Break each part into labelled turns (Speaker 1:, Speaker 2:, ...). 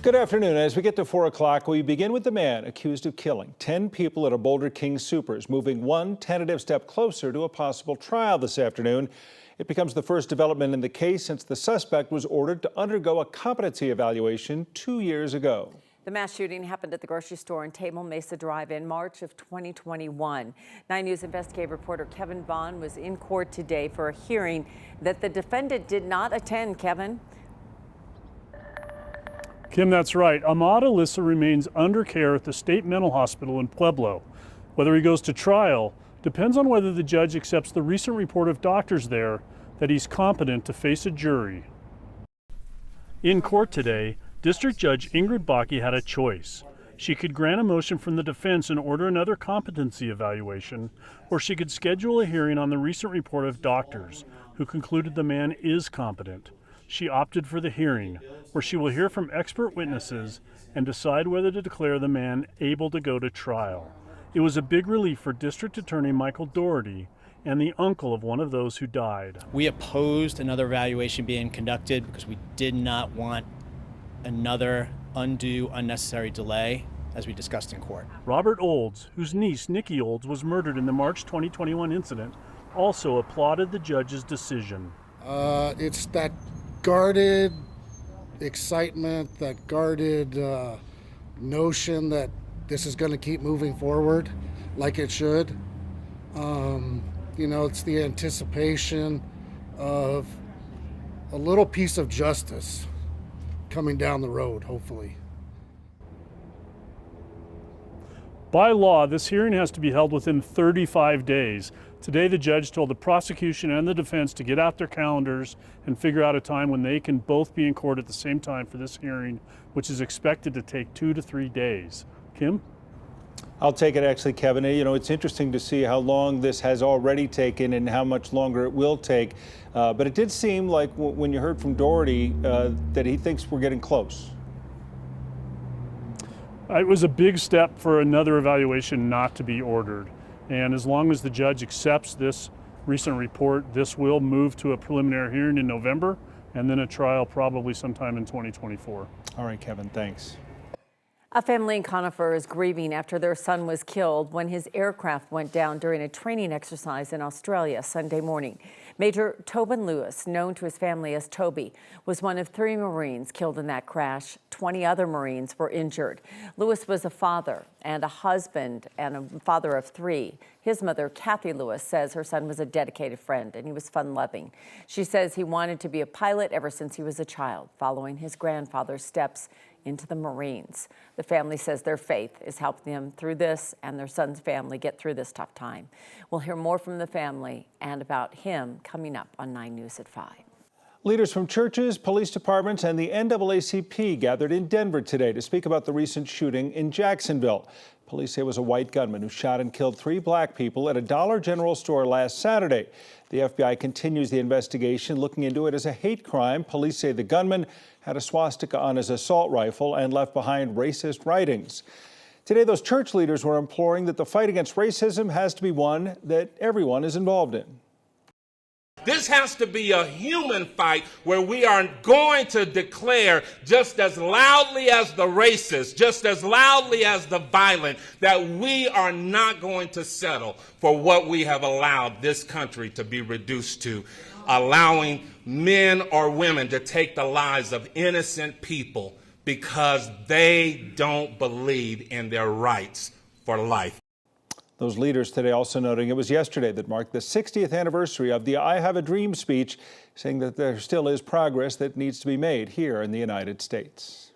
Speaker 1: Good afternoon. As we get to 4 o'clock, we begin with the man accused of killing 10 people at a Boulder King Supers, moving one tentative step closer to a possible trial this afternoon. It becomes the first development in the case since the suspect was ordered to undergo a competency evaluation 2 years ago.
Speaker 2: The mass shooting happened at the grocery store in Table Mesa Drive in March of 2021. 9 News investigative reporter Kevin Vaughn was in court today for a hearing that the defendant did not attend. Kevin?
Speaker 3: Kim, that's right. Ahmad Alissa remains under care at the State Mental Hospital in Pueblo. Whether he goes to trial depends on whether the judge accepts the recent report of doctors there that he's competent to face a jury. In court today, District Judge Ingrid Bakke had a choice. She could grant a motion from the defense and order another competency evaluation, or she could schedule a hearing on the recent report of doctors who concluded the man is competent. She opted for the hearing, where she will hear from expert witnesses and decide whether to declare the man able to go to trial. It was a big relief for District Attorney Michael Doherty and the uncle of one of those who died.
Speaker 4: We opposed another evaluation being conducted because we did not want another undue, unnecessary delay, as we discussed in court.
Speaker 3: Robert Olds, whose niece Nikki Olds was murdered in the March 2021 incident, also applauded the judge's decision.
Speaker 5: It's that guarded excitement, that guarded notion that this is going to keep moving forward like it should. It's the anticipation of a little piece of justice coming down the road, hopefully.
Speaker 3: By law, this hearing has to be held within 35 days. Today, the judge told the prosecution and the defense to get out their calendars and figure out a time when they can both be in court at the same time for this hearing, which is expected to take 2 to 3 days. Kim?
Speaker 1: I'll take it, actually, Kevin. It's interesting to see how long this has already taken and how much longer it will take. But it did seem like when you heard from Doherty that he thinks we're getting close.
Speaker 3: It was a big step for another evaluation not to be ordered. And as long as the judge accepts this recent report, this will move to a preliminary hearing in November and then a trial probably sometime in 2024.
Speaker 1: All right, Kevin, thanks.
Speaker 2: A family in Conifer is grieving after their son was killed when his aircraft went down during a training exercise in Australia Sunday morning. Major Tobin Lewis, known to his family as Toby, was one of 3 Marines killed in that crash. 20 other Marines were injured. Lewis was a father and a husband and a father of 3. His mother, Kathy Lewis, says her son was a dedicated friend and he was fun-loving. She says he wanted to be a pilot ever since he was a child, following his grandfather's steps into the Marines. The family says their faith is helping them through this and their son's family get through this tough time. We'll hear more from the family and about him coming up on 9 News at 5.
Speaker 1: Leaders from churches, police departments, and the NAACP gathered in Denver today to speak about the recent shooting in Jacksonville. Police say it was a white gunman who shot and killed 3 black people at a Dollar General store last Saturday. The FBI continues the investigation, looking into it as a hate crime. Police say the gunman had a swastika on his assault rifle and left behind racist writings. Today, those church leaders were imploring that the fight against racism has to be one that everyone is involved in.
Speaker 6: This has to be a human fight where we are going to declare just as loudly as the racist, just as loudly as the violent, that we are not going to settle for what we have allowed this country to be reduced to, allowing men or women to take the lives of innocent people because they don't believe in their rights for life.
Speaker 1: Those leaders today also noting it was yesterday that marked the 60th anniversary of the I Have a Dream speech, saying that there still is progress that needs to be made here in the United States.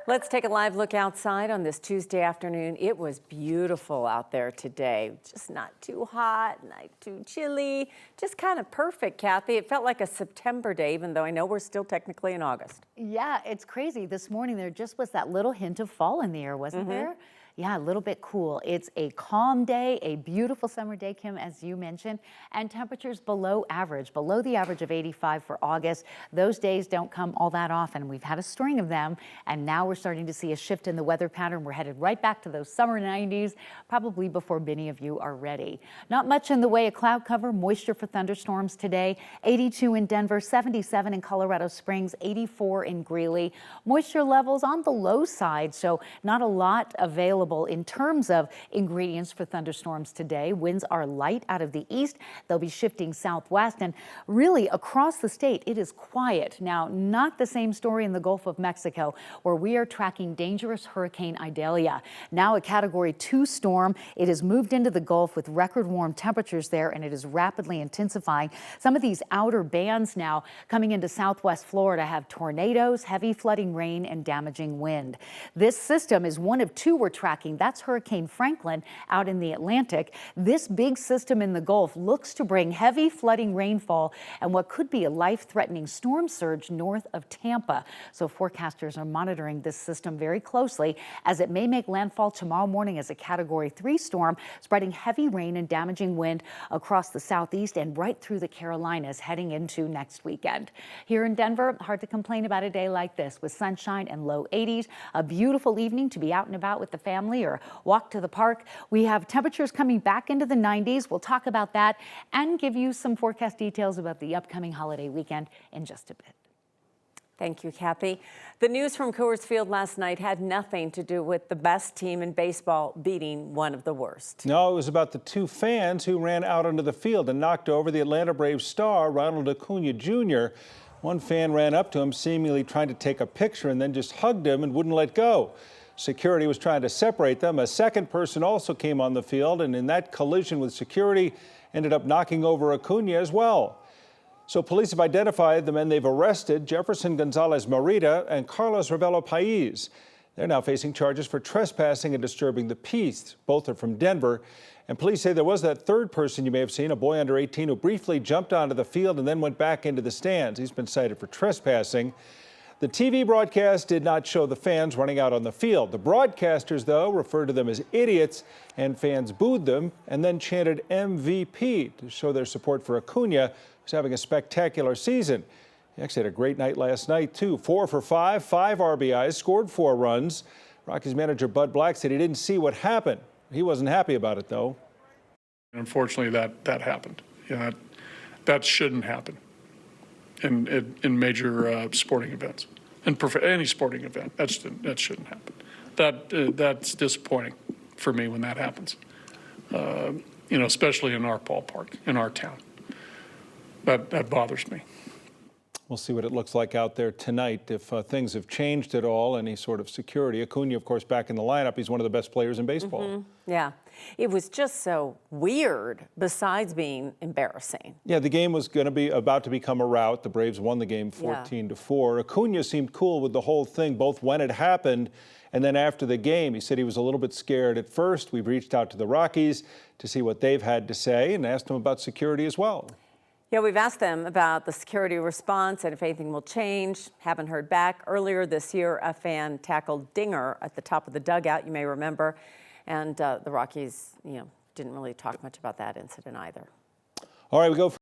Speaker 2: Let's take a live look outside on this Tuesday afternoon. It was beautiful out there today. Just not too hot, not too chilly, just kind of perfect, Kathy. It felt like a September day, even though I know we're still technically in August.
Speaker 7: Yeah, it's crazy. This morning there just was that little hint of fall in the air, wasn't there? Yeah, a little bit cool. It's a calm day, a beautiful summer day, Kim, as you mentioned, and temperatures below average, below the average of 85 for August. Those days don't come all that often. We've had a string of them, and now we're starting to see a shift in the weather pattern. We're headed right back to those summer 90s, probably before many of you are ready. Not much in the way of cloud cover, moisture for thunderstorms today. 82 in Denver, 77 in Colorado Springs, 84 in Greeley. Moisture levels on the low side, so not a lot available in terms of ingredients for thunderstorms today. Winds are light out of the east. They'll be shifting southwest, and really across the state, it is quiet. Now, not the same story in the Gulf of Mexico, where we are tracking dangerous Hurricane Idalia. Now a Category 2 storm. It has moved into the Gulf with record warm temperatures there, and it is rapidly intensifying. Some of these outer bands now coming into southwest Florida have tornadoes, heavy flooding rain, and damaging wind. This system is one of two we're tracking. That's Hurricane Franklin out in the Atlantic. This big system in the Gulf looks to bring heavy flooding rainfall and what could be a life-threatening storm surge north of Tampa. So forecasters are monitoring this system very closely as it may make landfall tomorrow morning as a Category 3 storm, spreading heavy rain and damaging wind across the southeast and right through the Carolinas heading into next weekend. Here in Denver, hard to complain about a day like this with sunshine and low 80s. A beautiful evening to be out and about with the family or walk to the park. We have temperatures coming back into the 90s. We'll talk about that and give you some forecast details about the upcoming holiday weekend in just a bit.
Speaker 2: Thank you, Kathy. The news from Coors Field last night had nothing to do with the best team in baseball beating one of the worst.
Speaker 1: No, it was about the two fans who ran out onto the field and knocked over the Atlanta Braves star, Ronald Acuna Jr. One fan ran up to him, seemingly trying to take a picture, and then just hugged him and wouldn't let go. Security was trying to separate them. A second person also came on the field, and in that collision with security, ended up knocking over Acuna as well. So police have identified the men they've arrested, Jefferson Gonzalez Marita and Carlos Ravello Pais. They're now facing charges for trespassing and disturbing the peace. Both are from Denver. And police say there was that third person you may have seen, a boy under 18 who briefly jumped onto the field and then went back into the stands. He's been cited for trespassing. The TV broadcast did not show the fans running out on the field. The broadcasters, though, referred to them as idiots, and fans booed them and then chanted MVP to show their support for Acuna, who's having a spectacular season. He actually had a great night last night, too. 4 for 5, 5 RBIs, scored 4 runs. Rockies manager Bud Black said he didn't see what happened. He wasn't happy about it, though.
Speaker 8: Unfortunately, that happened. Yeah, that shouldn't happen in major sporting events. In any sporting event, that shouldn't happen. That's disappointing for me when that happens. Especially in our ballpark, in our town. That bothers me.
Speaker 1: We'll see what it looks like out there tonight, if things have changed at all, any sort of security. Acuna, of course, back in the lineup. He's one of the best players in baseball.
Speaker 2: Mm-hmm. Yeah, it was just so weird, besides being embarrassing.
Speaker 1: Yeah, the game was going to be about to become a rout. The Braves won the game 14-4. Acuna seemed cool with the whole thing, both when it happened and then after the game. He said he was a little bit scared at first. We've reached out to the Rockies to see what they've had to say and asked them about security as well.
Speaker 2: Yeah, we've asked them about the security response and if anything will change. Haven't heard back. Earlier this year, a fan tackled Dinger at the top of the dugout, you may remember. And the Rockies, didn't really talk much about that incident either.
Speaker 1: All right, we go.